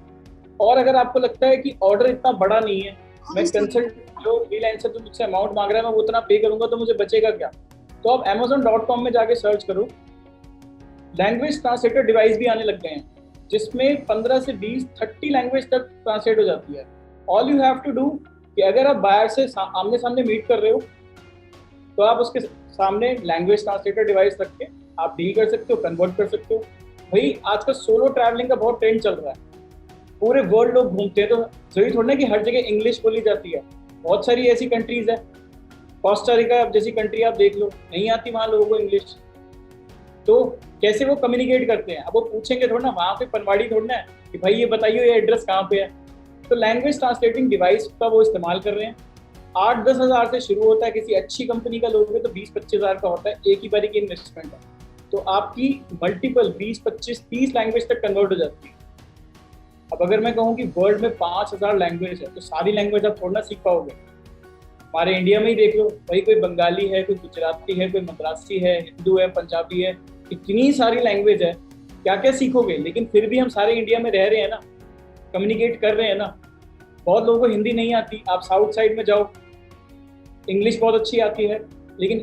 और अगर आपको लगता है कि ऑर्डर इतना बड़ा नहीं है, मैं जो फ्रीलांसर जो मुझसे अमाउंट मांग रहा है मैं वो उतना पे करूंगा, तो मुझे बचेगा क्या? तो आप Amazon.com में जाके सर्च करो, लैंग्वेज ट्रांसलेटर डिवाइस भी आने लग गए हैं, जिसमें 15 से 20-30 लैंग्वेज तक ट्रांसलेट हो जाती है। All you have to do कि अगर आप बायर से आमने सामने मीट कर रहे हो, तो आप उसके सामने लैंग्वेज ट्रांसलेटर डिवाइस रख के आप डील कर सकते हो, कन्वर्ट कर सकते हो। भाई आजकल सोलो ट्रैवलिंग का बहुत ट्रेंड चल रहा है, पूरे वर्ल्ड लोग घूमते हैं, तो जरूरी थोड़ा ना कि हर जगह इंग्लिश बोली जाती है। बहुत सारी ऐसी कंट्रीज है, कोस्टा रिका जैसी कंट्री आप देख लो, नहीं आती वहाँ लोगों को इंग्लिश, तो कैसे वो कम्युनिकेट करते हैं? अब वो पूछेंगे थोड़ा ना, वहाँ पे पनवाड़ी थोड़ा है कि भाई ये बताइए ये एड्रेस कहाँ पे है। तो लैंग्वेज ट्रांसलेटिंग डिवाइस का वो इस्तेमाल कर रहे हैं। 8-10 हज़ार से शुरू होता है, किसी अच्छी कंपनी का लोगे तो 20-25 हज़ार का होता है, एक ही बारी की इन्वेस्टमेंट है, तो आपकी मल्टीपल 20-25-30 लैंग्वेज तक कन्वर्ट हो जाती है। अब अगर मैं कहूँ कि वर्ल्ड में 5000 लैंग्वेज है, तो सारी लैंग्वेज आप थोड़ा ना सीख पाओगे। हमारे इंडिया में ही देख लो, भाई कोई बंगाली है, कोई गुजराती है, कोई मद्रासी है, हिंदू है, पंजाबी है, इतनी सारी लैंग्वेज है, क्या क्या सीखोगे? लेकिन फिर भी हम सारे इंडिया में रह रहे हैं ना, कम्युनिकेट कर रहे हैं ना। बहुत लोगों को हिंदी नहीं आती, आप साउथ साइड में जाओ, इंग्लिश बहुत अच्छी आती है, लेकिन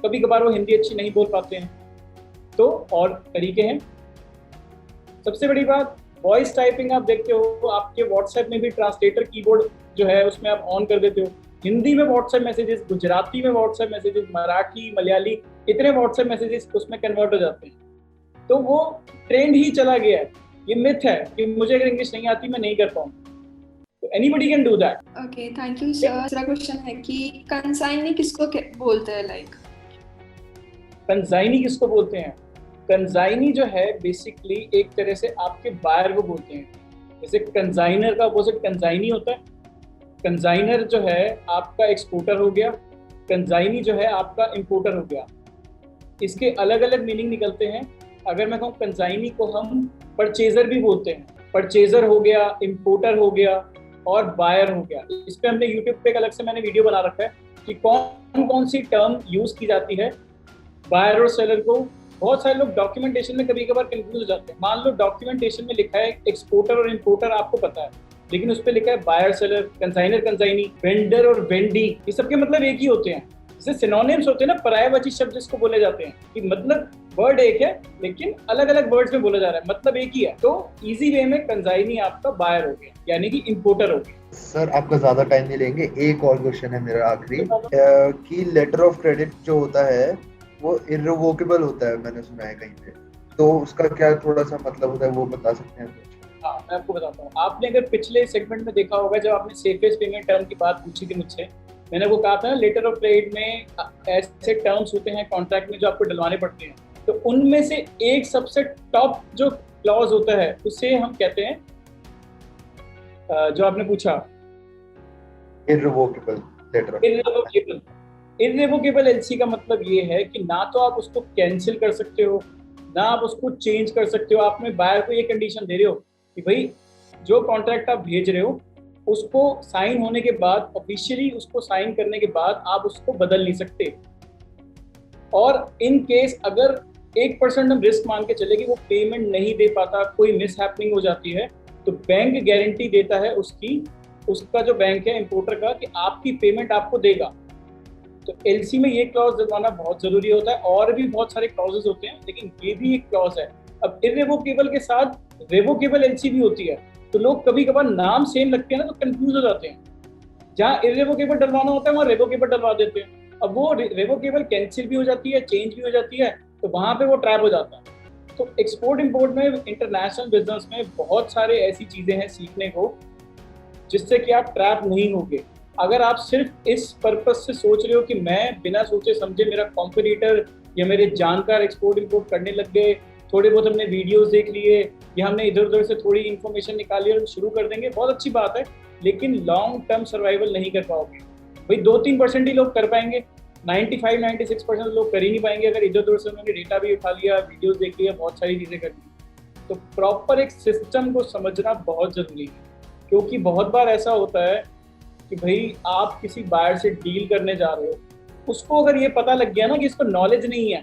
कभी कभार वो हिंदी अच्छी नहीं बोल पाते हैं। तो और तरीके हैं। सबसे बड़ी बात, वॉइस टाइपिंग आप देखते हो, आपके व्हाट्सएप में भी ट्रांसलेटर कीबोर्ड जो है उसमें आप ऑन कर देते हो, हिंदी में व्हाट्सएप मैसेजेस, गुजराती में व्हाट्सएप मैसेजेस, मराठी, मलयाली, इतने व्हाट्सएप मैसेजेस उसमें कन्वर्ट हो जाते हैं। तो वो ट्रेंड ही चला गया है। ये मिथ है कि मुझे अगर इंग्लिश नहीं आती मैं नहीं कर पाऊँ, तो anybody can do that. Okay, thank you sir. दूसरा क्वेश्चन है कि कंसाइनी किसको बोलते हैं? लाइक कंसाइनी किसको बोलते हैं? कंसाइनी जो है बेसिकली एक तरह से आपके बायर को बोलते हैं। जैसे कंसाइनर का अपोजिट कंसाइनी होता है। कंसाइनर जो है आपका एक्सपोर्टर हो गया, कंसाइनी जो है आपका इंपोर्टर हो गया। इसके अलग अलग मीनिंग निकलते हैं। अगर मैं कहूँ कंसाइनी को हम परचेजर भी बोलते हैं, परचेजर हो गया, इंपोर्टर हो गया और बायर हो गया। इस पे हमने यूट्यूब पे एक अलग से मैंने वीडियो बना रखा है कि कौन कौन सी टर्म यूज की जाती है बायर और सेलर को बहुत सारे लोग डॉक्यूमेंटेशन में कभी कभार कंफ्यूज हो जाते हैं। मान लो डॉक्यूमेंटेशन में लिखा है एक्सपोर्टर और इंपोर्टर, आपको पता है, लेकिन उस पर लिखा है buyer seller, consignor consignee, vendor और वेंडी। ये सबके मतलब एक ही होते हैं। जैसे सिनोनिम्स होते हैं ना, पर्यायवाची शब्द जिसको बोले जाते हैं, कि मतलब वर्ड एक है लेकिन अलग अलग वर्ड्स में बोला जा रहा है, मतलब एक ही है। तो इजी वे में कंसाइनी आपका बायर हो गया, यानी कि इंपोर्टर हो गया। सर आपका ज्यादा टाइम नहीं लेंगे, एक और क्वेश्चन है मेरा आखिरी, कि लेटर ऑफ क्रेडिट जो होता है वो इररिवोकेबल होता है, मैंने सुना है कहीं पे, तो उसका क्या थोड़ा सा मतलब होता है, वो बता सकते हैं? हाँ, मैं आपको बताता हूँ। आपने अगर पिछले सेगमेंट में देखा होगा, जब आपने सेफेस्ट पेमेंट टर्म की बात पूछी थी मुझसे, मैंने वो कहा था ना, लेटर ऑफ क्रेडिट में ऐसे टर्म्स होते हैं कॉन्ट्रैक्ट में जो आपको डलवाने पड़ते हैं, तो उनमें से एक सबसे टॉप जो क्लॉज होता है उसे हम कहते हैं, जो आपने पूछा, इररिवोकेबल लेटर। इररिवोकेबल एलसी का मतलब ये है कि ना तो आप उसको कैंसिल कर सकते हो, ना आप उसको चेंज कर सकते हो। आपने बायर को ये कंडीशन दे रहे हो कि भाई जो कॉन्ट्रैक्ट आप भेज रहे हो उसको साइन होने के बाद, ऑफिशियली उसको साइन करने के बाद आप उसको बदल नहीं सकते। और इन केस अगर 1% हम रिस्क मान के चले कि वो पेमेंट नहीं दे पाता, कोई मिस हैपनिंग हो जाती है, तो बैंक गारंटी देता है उसका जो बैंक है इंपोर्टर का, कि आपकी पेमेंट आपको देगा। तो एलसी में ये क्लॉज डलवाना बहुत जरूरी होता है। और भी बहुत सारे क्लॉजेस होते हैं, लेकिन ये भी एक क्लॉज है। अब इररिवोकेबल के साथ रिवोकेबल एलसी भी होती है, तो लोग कभी कभार नाम सेम लगते हैं ना, तो कंफ्यूज हो जाते हैं। जहाँ इररिवोकेबल डलवाना होता है वहाँ रिवोकेबल डलवा देते हैं। अब वो रिवोकेबल कैंसिल भी हो जाती है, चेंज भी हो जाती है, तो वहाँ पे वो ट्रैप हो जाता है। तो एक्सपोर्ट इंपोर्ट में, इंटरनेशनल बिजनेस में बहुत सारे ऐसी चीजें हैं सीखने को, जिससे कि आप ट्रैप नहीं होगे। अगर आप सिर्फ इस पर्पस से सोच रहे हो कि मैं बिना सोचे समझे, मेरा कॉम्पिटिटर या मेरे जानकार एक्सपोर्ट इंपोर्ट करने लग गए, थोड़े बहुत हमने वीडियोस देख लिए या हमने इधर उधर से थोड़ी इन्फॉर्मेशन निकाली और शुरू कर देंगे, बहुत अच्छी बात है, लेकिन लॉन्ग टर्म सर्वाइवल नहीं कर पाओगे। भाई 2-3% ही लोग कर पाएंगे, 95-96% लोग कर ही नहीं पाएंगे अगर इधर उधर से उन्होंने डेटा भी उठा लिया, वीडियोस देख लिया, बहुत सारी चीज़ें कर ली। तो प्रॉपर एक सिस्टम को समझना बहुत ज़रूरी है, क्योंकि बहुत बार ऐसा होता है कि भाई आप किसी बायर से डील करने जा रहे हो, उसको अगर ये पता लग गया ना कि इसको नॉलेज नहीं है,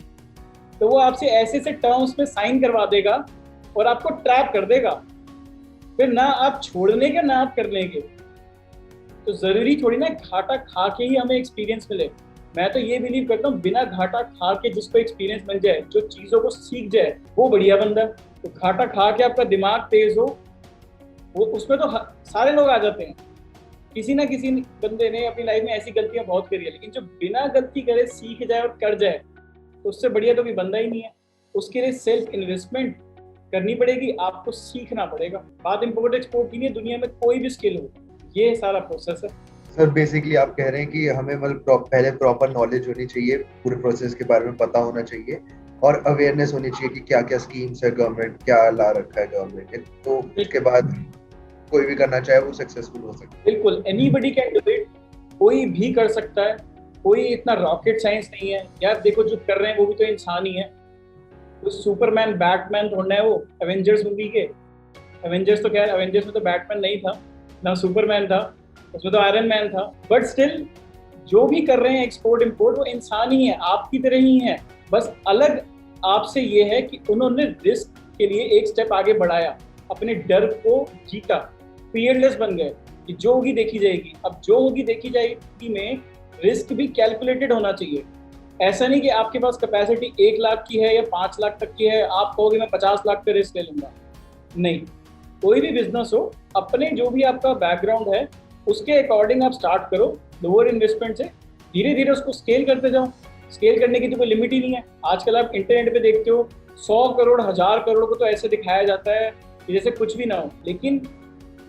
तो वो आपसे ऐसे से टर्म्स में साइन करवा देगा और आपको ट्रैप कर देगा। फिर ना आप छोड़ने के ना आप करने के। तो जरूरी थोड़ी ना घाटा खा के ही हमें एक्सपीरियंस मिले। मैं तो ये बिलीव करता हूँ, बिना घाटा खा के जिसको एक्सपीरियंस मिल जाए, जो चीज़ों को सीख जाए, वो बढ़िया बंदा। तो घाटा खा के आपका दिमाग तेज हो, वो उसमें तो सारे लोग आ जाते हैं। किसी ना किसी बंदे ने अपनी लाइफ में ऐसी गलतियां बहुत करी है, लेकिन जो बिना गलती करे सीख जाए और कर जाए, तो उससे बढ़िया तो कोई बंदा ही नहीं है। उसके लिए सेल्फ इन्वेस्टमेंट करनी पड़ेगी, आपको सीखना पड़ेगा। बात इंपोर्ट एक्सपोर्ट की नहीं, दुनिया में कोई भी स्किल हो, ये सारा प्रोसेस है। सर बेसिकली आप कह रहे हैं कि हमें मतलब पहले प्रॉपर नॉलेज होनी चाहिए, पूरे प्रोसेस के बारे में पता होना चाहिए और अवेयरनेस होनी चाहिए कि क्या क्या स्कीम्स है गवर्नमेंट, क्या ला रखा है गवर्नमेंट ने, तो उसके बाद कोई भी करना चाहे वो सक्सेसफुल हो सकता है। बिल्कुल, एनीबडी कैन डू इट, कोई भी कर सकता है, कोई इतना रॉकेट साइंस नहीं है यार। देखो जो कर रहे हैं वो भी तो इंसान ही है, तो सुपरमैन बैटमैन थोड़ा है वो एवेंजर्स मूवी के। एवेंजर्स तो खैर, एवेंजर्स में तो बैटमैन नहीं था ना, सुपरमैन था, उसमें तो आयरन मैन था। बट स्टिल जो भी कर रहे हैं एक्सपोर्ट इंपोर्ट, वो इंसान ही है, आपकी तरह ही है। बस अलग आपसे ये है कि उन्होंने रिस्क के लिए एक स्टेप आगे बढ़ाया, अपने डर को जीता, फियरलेस बन गए कि जो होगी देखी जाएगी। अब जो होगी देखी जाएगी में रिस्क भी कैलकुलेटेड होना चाहिए। ऐसा नहीं कि आपके पास कैपेसिटी 1 लाख की है या 5 लाख तक की है, आप कहोगे मैं 50 लाख का रिस्क ले लूंगा। नहीं, कोई भी बिजनेस हो, अपने जो भी आपका बैकग्राउंड है उसके अकॉर्डिंग आप स्टार्ट करो, लोअर इन्वेस्टमेंट से धीरे धीरे उसको स्केल करते जाओ। स्केल करने की तो कोई लिमिट ही नहीं है। आजकल आप इंटरनेट पे देखते हो 100 करोड़ 1000 करोड़ को तो ऐसे दिखाया जाता है कि जैसे कुछ भी ना हो। लेकिन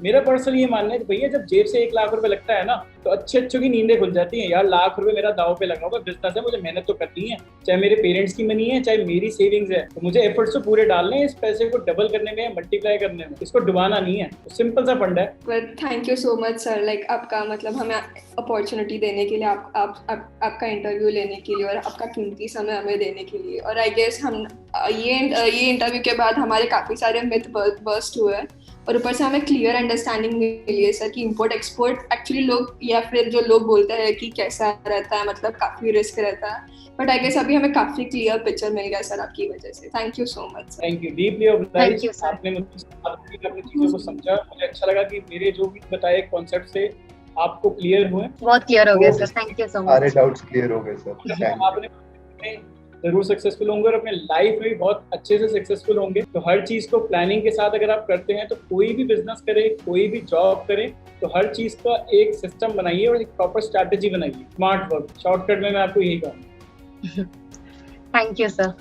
मेरा पर्सनल ये मानना है कि भैया जब जेब से 1 लाख रुपए लगता है ना, तो अच्छे अच्छों की नींदें खुल जाती हैं। यार लाख रुपए मेरा दाव पे लगा हुआ बिजनेस है, मुझे मेहनत तो करनी है, चाहे मेरे पेरेंट्स की मनी है चाहे मेरी सेविंग्स है, तो मुझे एफर्ट्स तो पूरे डालने हैं इस पैसे को डबल करने में, मल्टीप्लाई करने में, इसको डुबाना नहीं है। तो सिंपल सा फंड है। But thank you so much sir, like आपका मतलब हमें अपॉर्चुनिटी देने के लिए, आपका इंटरव्यू लेने के लिए और आपका कीमती समय हमें देने के लिए। और आई गेस हम ये इंटरव्यू के बाद हमारे काफ़ी सारे मिथ बर्स्ट हुए हैं और ऊपर से हमें क्लियर अंडरस्टैंडिंग मिली है सर कि इंपोर्ट एक्सपोर्ट एक्चुअली लोग या फिर जो लोग बोलते हैं कि कैसा रहता है, मतलब काफी रिस्क रहता है, बट आई गेस अभी हमें काफी क्लियर पिक्चर मिल गया सर आपकी वजह से। Thank you so much sir. Thank you, deeply Thank you, obliged. sir. आपने मुझसे बात की, अपनी चीजों को समझा। मुझे अच्छा लगा कि मेरे जो भी बताए कॉन्सेप्ट से आपको क्लियर हुए। बहुत क्लियर हो गया सर, थैंक यू सो सारे मच। डाउट्स क्लियर हो गए सर, थैंक यू। आपने जरूर सक्सेसफुल होंगे और अपने लाइफ में भी बहुत अच्छे से सक्सेसफुल होंगे। तो हर चीज को प्लानिंग के साथ अगर आप करते हैं तो कोई भी बिजनेस करें, कोई भी जॉब करें, तो हर चीज का एक सिस्टम बनाइए और एक प्रॉपर स्ट्रैटेजी बनाइए। स्मार्ट वर्क, शॉर्टकट में मैं आपको यही कहूँगा। Thank you sir.